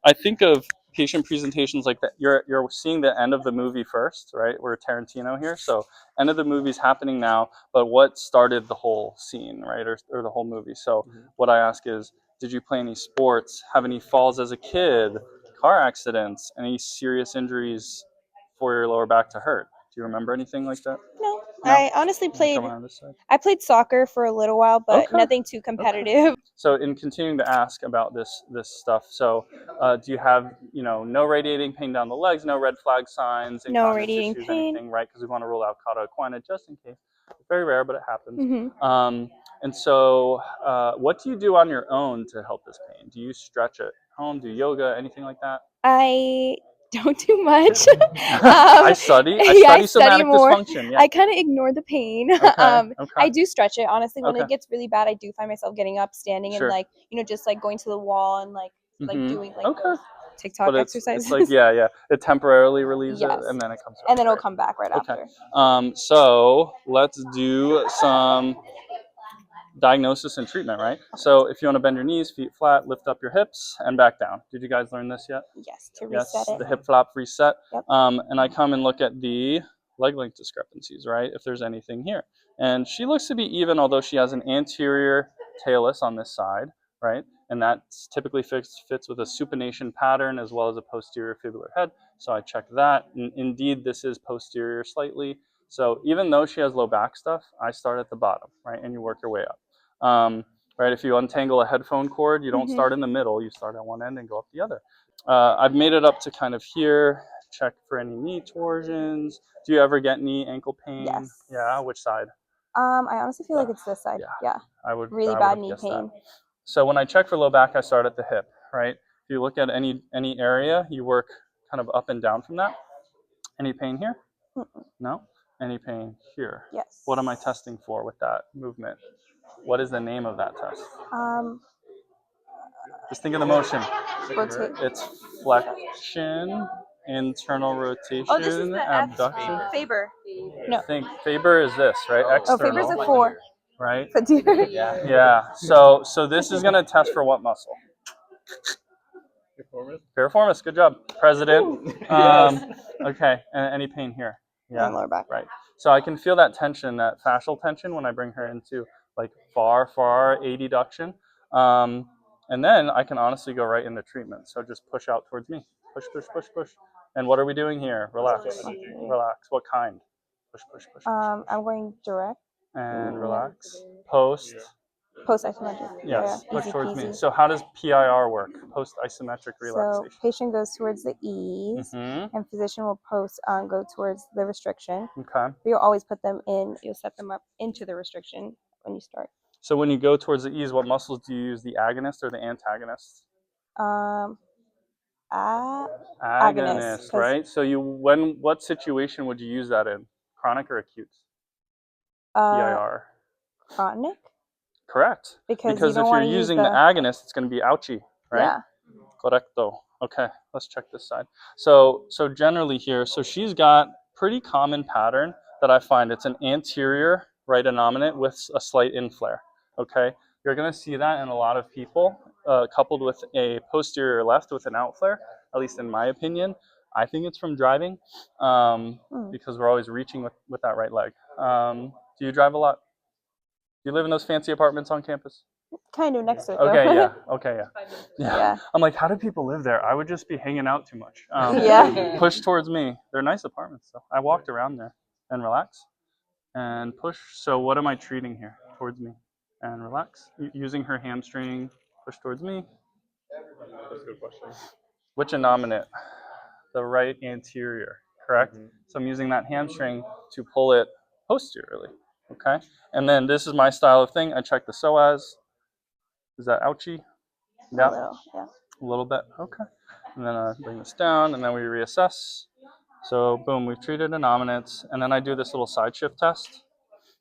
I think of patient presentations like that. You're seeing the end of the movie first, right? We're Tarantino here, so end of the movie's happening now. But what started the whole scene, right, or the whole movie? So what I ask is, did you play any sports? Have any falls as a kid? Car accidents? Any serious injuries for your lower back to hurt? Do you remember anything like that? No. No? I honestly played. Come around this side. I played soccer for a little while, but Okay. nothing too competitive. So in continuing to ask about this stuff, so do you have no radiating pain down the legs, no red flag signs, No incontinence radiating issues, pain. anything, right? Because we want to rule out cauda equina just in case. It's very rare, but it happens. Mm-hmm. And so, what do you do on your own to help this pain? Do you stretch at home? Do yoga? Anything like that? I don't do much. I study somatic more. dysfunction. Yeah. I kind of ignore the pain. Okay. I do stretch it. Honestly, when Okay. it gets really bad, I do find myself getting up, standing, Sure. and just like going to the wall and like doing like those TikTok exercises. It's like it temporarily relieves Yes. it, and then it comes back. And then it'll come back right after. So let's do some diagnosis and treatment, right? So if you want to bend your knees, feet flat, lift up your hips, and back down. Did you guys learn this yet? Yes, to reset it. The hip flap reset. Yep. And I come and look at the leg length discrepancies, right? If there's anything here. And she looks to be even, although she has an anterior talus on this side, right? And that typically fits with a supination pattern as well as a posterior fibular head. So I check that. And indeed, this is posterior slightly. So even though she has low back stuff, I start at the bottom, right? And you work your way up. Right? If you untangle a headphone cord, you don't start in the middle. You start at one end and go up the other. I've made it up to kind of here. Check for any knee torsions. Do you ever get knee ankle pain? Yes. Yeah. Which side? I honestly feel like it's this side. Yeah. I would really I bad would knee guess pain. That. So when I check for low back, I start at the hip, right? If you look at any area, you work kind of up and down from that. Any pain here? No? Any pain here? Yes. What am I testing for with that movement? What is the name of that test? Just think of the motion. Rotate. It's flexion, internal rotation, Oh, this is the abduction. Faber. No. I think Faber is this, right? External. Oh, Faber's a 4. Right? Yeah. Yeah. So this is going to test for what muscle? Piriformis. Good job, President. Okay. And any pain here? Yeah. And lower back. Right. So I can feel that tension, that fascial tension, when I bring her into like far adduction. And then I can honestly go right into treatment. So just push out towards me. Push, push, push, push. And what are we doing here? Relax. Relax. What kind? Push, push, push. I'm going direct. And relax. Post. Post isometric. Yes. Yeah. Push towards me. So how does PIR work? Post isometric relaxation. So patient goes towards the ease, and physician will go towards the restriction. Okay. But you'll always put them in. You'll set them up into the restriction when you start. So when you go towards the ease, what muscles do you use? The agonist or the antagonist? Agonist, right? So what situation would you use that in? Chronic or acute? PIR. Chronic. Correct. Because if you're using the agonist, it's going to be ouchy, right? Yeah. Correcto. Okay, let's check this side. So generally here, so she's got pretty common pattern that I find. It's an anterior right innominate with a slight inflare. Okay, you're going to see that in a lot of people, coupled with a posterior left with an outflare. At least in my opinion, I think it's from driving, because we're always reaching with that right leg. Do you drive a lot? Do you live in those fancy apartments on campus? Kind of next to it. Okay, though. yeah. I'm like, how do people live there? I would just be hanging out too much. Push towards me. They're nice apartments, though. I walked around there and relax and push. So what am I treating here? Towards me and relax. Using her hamstring, push towards me. That's a good question. Which innominate? The right anterior, correct? So I'm using that hamstring to pull it posteriorly. Okay, and then this is my style of thing. I check the psoas. Is that ouchy? Yeah. A little bit. Okay. And then I bring this down, and then we reassess. So boom, we've treated innominates, and then I do this little side shift test.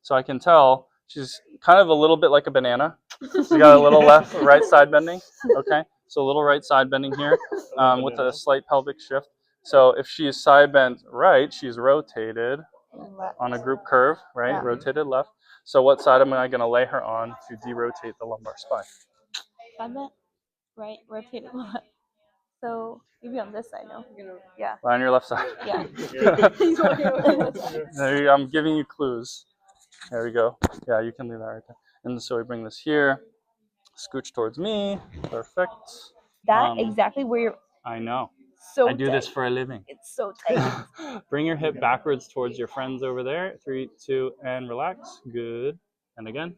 So I can tell she's kind of a little bit like a banana. She's got a little right side bending. Okay. So a little right side bending here, with a slight pelvic shift. So if she is side bent right, she's rotated on a group curve, right? Yeah. Rotated left. So what side am I going to lay her on to derotate the lumbar spine? Side bent, right, rotated left. So maybe on this side, no? Yeah. Lie on your left side. Yeah. There you, I'm giving you clues. There we go. Yeah, you can leave that right there. And so we bring this here, scooch towards me. Perfect. That exactly where you're. I know. So I do this for a living. It's so tight. Bring your hip backwards towards your friends over there. 3, 2, and relax. Good. And again.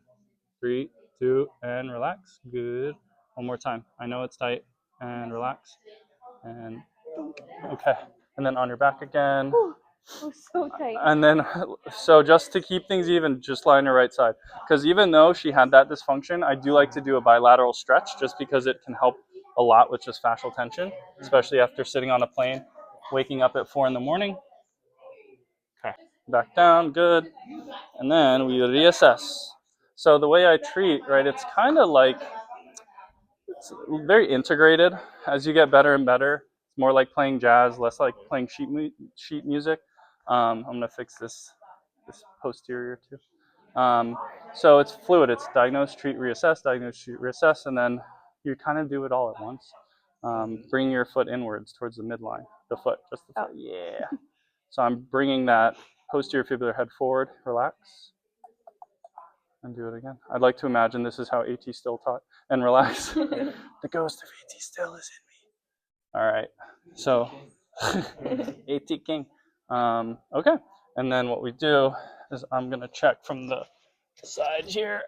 3, 2, and relax. Good. One more time. I know it's tight. And relax. And okay. And then on your back again. It was so tight. And then, so just to keep things even, just lie on your right side. Because even though she had that dysfunction, I do like to do a bilateral stretch just because it can help a lot with just fascial tension, especially after sitting on a plane, waking up at 4 in the morning. Okay, back down, good. And then we reassess. So the way I treat, right, it's kind of like, it's very integrated. As you get better and better, it's more like playing jazz, less like playing sheet music. I'm gonna fix this posterior too. So it's fluid. It's diagnose, treat, reassess, diagnose, treat, reassess, and then you kind of do it all at once. Bring your foot inwards towards the midline. The foot, just the foot. Yeah. So I'm bringing that posterior fibular head forward. Relax. And do it again. I'd like to imagine this is how AT Still taught. And relax. The ghost of AT Still is in me. All right. So AT King. Okay. And then what we do is I'm going to check from the side here.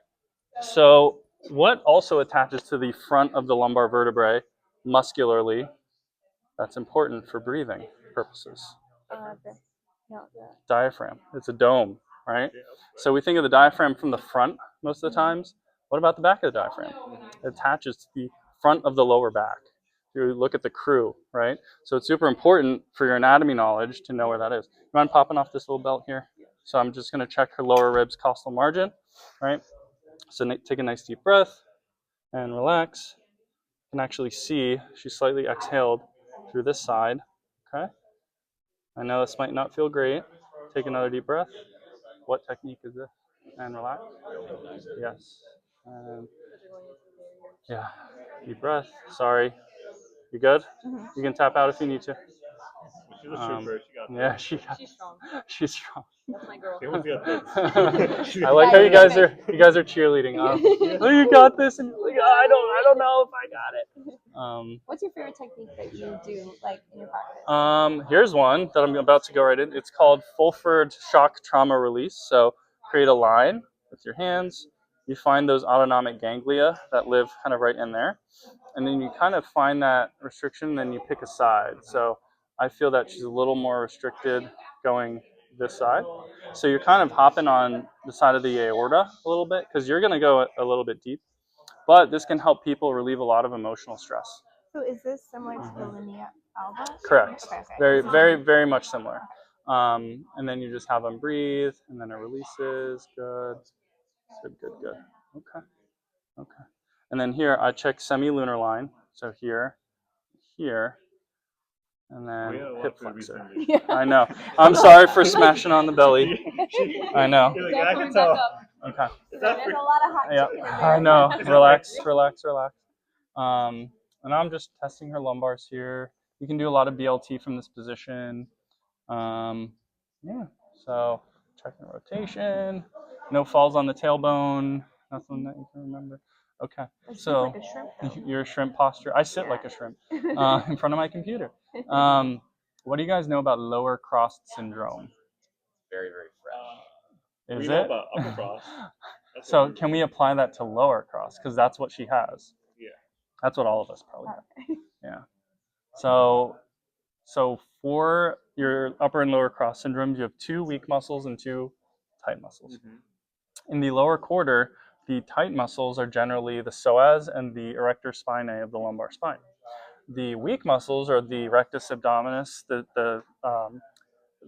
So what also attaches to the front of the lumbar vertebrae muscularly that's important for breathing purposes? Diaphragm. It's a dome, right? So we think of the diaphragm from the front most of the times. What about the back of the diaphragm? It attaches to the front of the lower back. You look at the crew, right? So it's super important for your anatomy knowledge to know where that is. You mind popping off this little belt here? So I'm just going to check her lower ribs costal margin, right? So take a nice deep breath and relax. You can actually see she slightly exhaled through this side, okay? I know this might not feel great. Take another deep breath. What technique is this? And relax. Yes. And yeah, deep breath. Sorry. You good? Mm-hmm. You can tap out if you need to. She's a trooper. Yeah, she's strong. She's strong. That's my girl. I like how you guys are cheerleading. Oh, you got this, and you're like, I don't know if I got it. What's your favorite technique that you do, like in your practice? Here's one that I'm about to go right in. It's called Fullford shock trauma release. So create a line with your hands. You find those autonomic ganglia that live kind of right in there, and then you kind of find that restriction, and then you pick a side. So I feel that she's a little more restricted going this side. So you're kind of hopping on the side of the aorta a little bit because you're going to go a little bit deep. But this can help people relieve a lot of emotional stress. So is this similar to the linea alba? Correct. Okay. Very, very, very much similar. And then you just have them breathe, and then it releases. Good. Good. Okay. And then here I check semi-lunar line. So here, and then hip flexor. Yeah. I know. I'm sorry for smashing on the belly. I know. You're like, I can tell. Okay. There's a lot of hot chicken in there. I know. Relax. And I'm just testing her lumbars here. You can do a lot of BLT from this position. Yeah. So checking rotation. No falls on the tailbone. Nothing that you can remember. Okay. So like a shrimp, your shrimp posture. I sit like a shrimp in front of my computer. What do you guys know about lower cross syndrome? Very, very fresh. Is we know it? about upper cross. So can we apply that to lower cross? Because that's what she has. Yeah. That's what all of us probably have. Yeah. So for your upper and lower cross syndromes, you have 2 weak muscles and 2 tight muscles. Mm-hmm. In the lower quarter, the tight muscles are generally the psoas and the erector spinae of the lumbar spine. The weak muscles are the rectus abdominis, the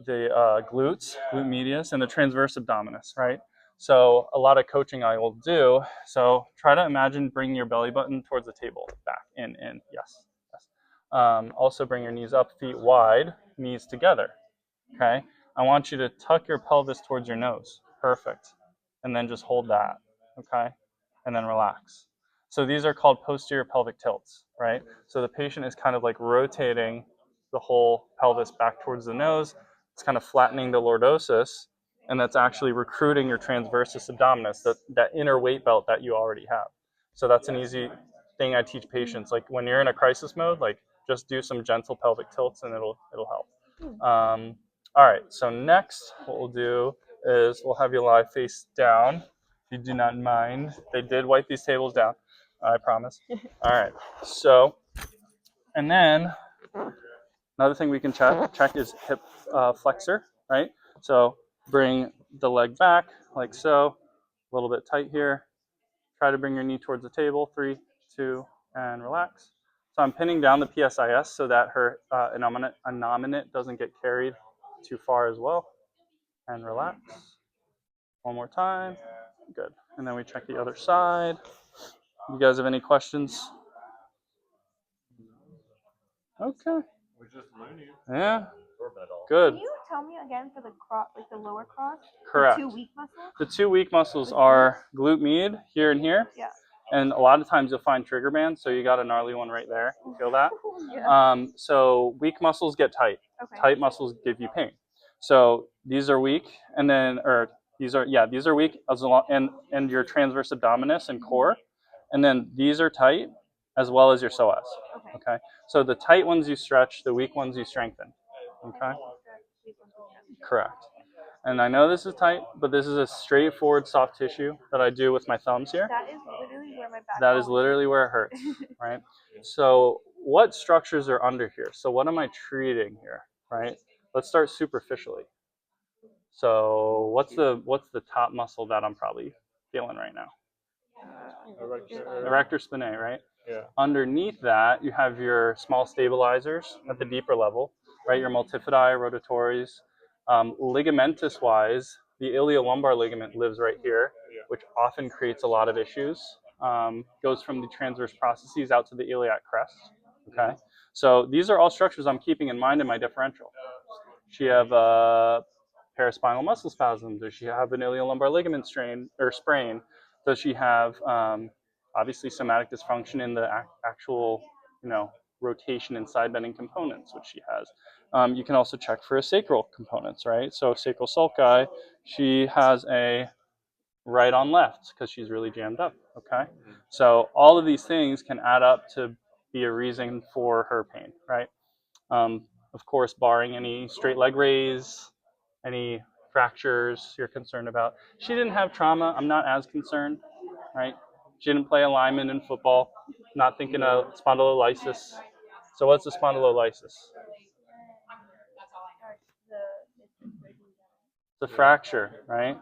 glutes, glute medius, and the transverse abdominis, right? So a lot of coaching I will do. So try to imagine bringing your belly button towards the table, back, in, yes. Also bring your knees up, feet wide, knees together, okay? I want you to tuck your pelvis towards your nose, perfect. And then just hold that, okay? And then relax. So these are called posterior pelvic tilts, right? So the patient is kind of like rotating the whole pelvis back towards the nose. It's kind of flattening the lordosis, and that's actually recruiting your transversus abdominis, that inner weight belt that you already have. So that's an easy thing I teach patients. Like when you're in a crisis mode, like just do some gentle pelvic tilts and it'll help. All right, so next what we'll do is we'll have you lie face down, if you do not mind. They did wipe these tables down, I promise. All right, so, and then another thing we can check is hip flexor, right? So bring the leg back like so, a little bit tight here. Try to bring your knee towards the table, 3, 2, and relax. So I'm pinning down the PSIS so that her innominate doesn't get carried too far as well. And relax. One more time. Good. And then we check the other side. You guys have any questions? Okay. We're just learning. Yeah. Good. Can you tell me again for the cross, like the lower cross? Correct. The 2 weak muscles? The 2 weak muscles are glute med here and here. Yeah. And a lot of times you'll find trigger bands, so you got a gnarly one right there. Feel that? Yeah. So weak muscles get tight. Okay. Tight muscles give you pain. So these are weak, and then, or these are weak, as long, and your transverse abdominis and core, and then these are tight, as well as your psoas. Okay. So the tight ones you stretch, the weak ones you strengthen. Okay. Correct. And I know this is tight, but this is a straightforward soft tissue that I do with my thumbs here. That is literally where my back. That is literally where it hurts, right? So what structures are under here? So what am I treating here, right? Let's start superficially. So what's the top muscle that I'm probably feeling right now? Erector spinae, right? Yeah. Underneath that, you have your small stabilizers at the deeper level, right? Your multifidi, rotatories. Ligamentous-wise, the iliolumbar ligament lives right here, which often creates a lot of issues. Goes from the transverse processes out to the iliac crest. Okay, so these are all structures I'm keeping in mind in my differential. Does she have a paraspinal muscle spasm? Does she have an iliolumbar ligament strain or sprain? Does she have obviously somatic dysfunction in the actual, rotation and side bending components, which she has? You can also check for a sacral components, right? So sacral sulci, she has a right on left because she's really jammed up, okay? So all of these things can add up to be a reason for her pain, right? Of course, barring any straight leg raise, any fractures you're concerned about. She didn't have trauma. I'm not as concerned, right? She didn't play a lineman in football. Not thinking of spondylolysis. So what's a spondylolysis? It's a fracture, right?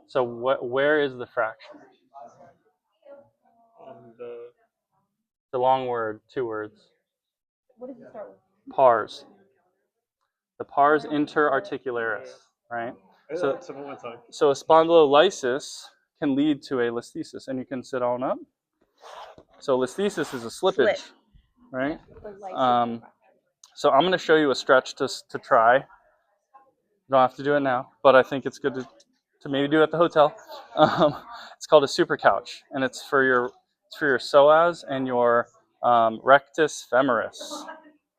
So where is the fracture? It's a long word, 2 words. What does it start with? Pars. The pars interarticularis, right? So a spondylolysis can lead to a listhesis, and you can sit on up. So listhesis is a slippage, right? So I'm going to show you a stretch to try. You don't have to do it now, but I think it's good to maybe do it at the hotel. It's called a super couch, and it's for your psoas and your rectus femoris.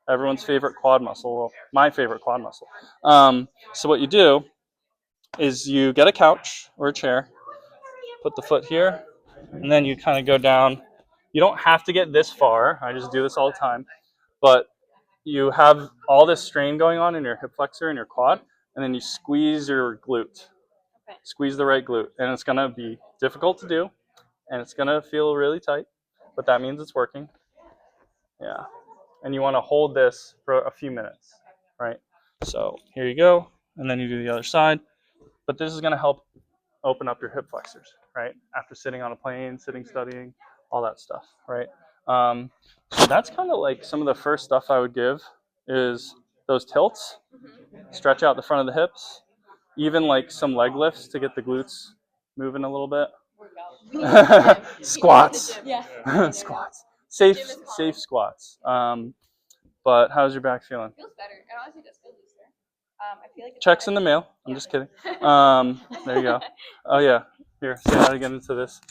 Everyone's favorite quad muscle. Well, my favorite quad muscle. So what you do is you get a couch or a chair, put the foot here, and then you kind of go down. You don't have to get this far. I just do this all the time. But you have all this strain going on in your hip flexor and your quad, and then you squeeze your glute. Squeeze the right glute. And it's going to be difficult to do, and it's going to feel really tight, but that means it's working. Yeah. And you want to hold this for a few minutes, right? So here you go, and then you do the other side. But this is going to help open up your hip flexors, right? After sitting on a plane, sitting, studying, all that stuff, right? So that's kind of like some of the first stuff I would give is those tilts, stretch out the front of the hips, even like some leg lifts to get the glutes moving a little bit. Squats. Squats. Safe squats. But how's your back feeling? Feels better. It honestly does feel looser. I feel like Checks in the mail. I'm just kidding. There you go. Oh yeah. Here, say how to get into this.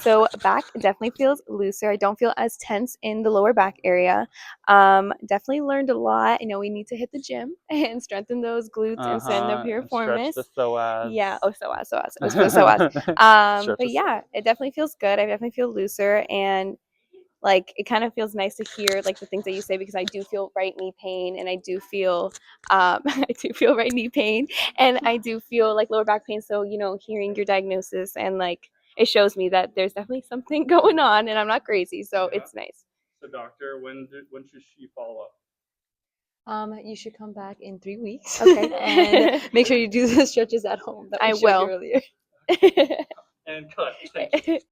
So back definitely feels looser. I don't feel as tense in the lower back area. Definitely learned a lot. We need to hit the gym and strengthen those glutes and send the Stretch piriformis. the psoas. Yeah. Oh, psoas. It was for the psoas. But yeah, it definitely feels good. I definitely feel looser, and like it kind of feels nice to hear like the things that you say, because I do feel right knee pain, and I do feel I do feel right knee pain, and I do feel like lower back pain. So hearing your diagnosis, and like it shows me that there's definitely something going on, and I'm not crazy, so it's nice. So doctor, when should she follow up? You should come back in 3 weeks. Okay. And make sure you do the stretches at home that we I showed will. you earlier. And cut. Thank you.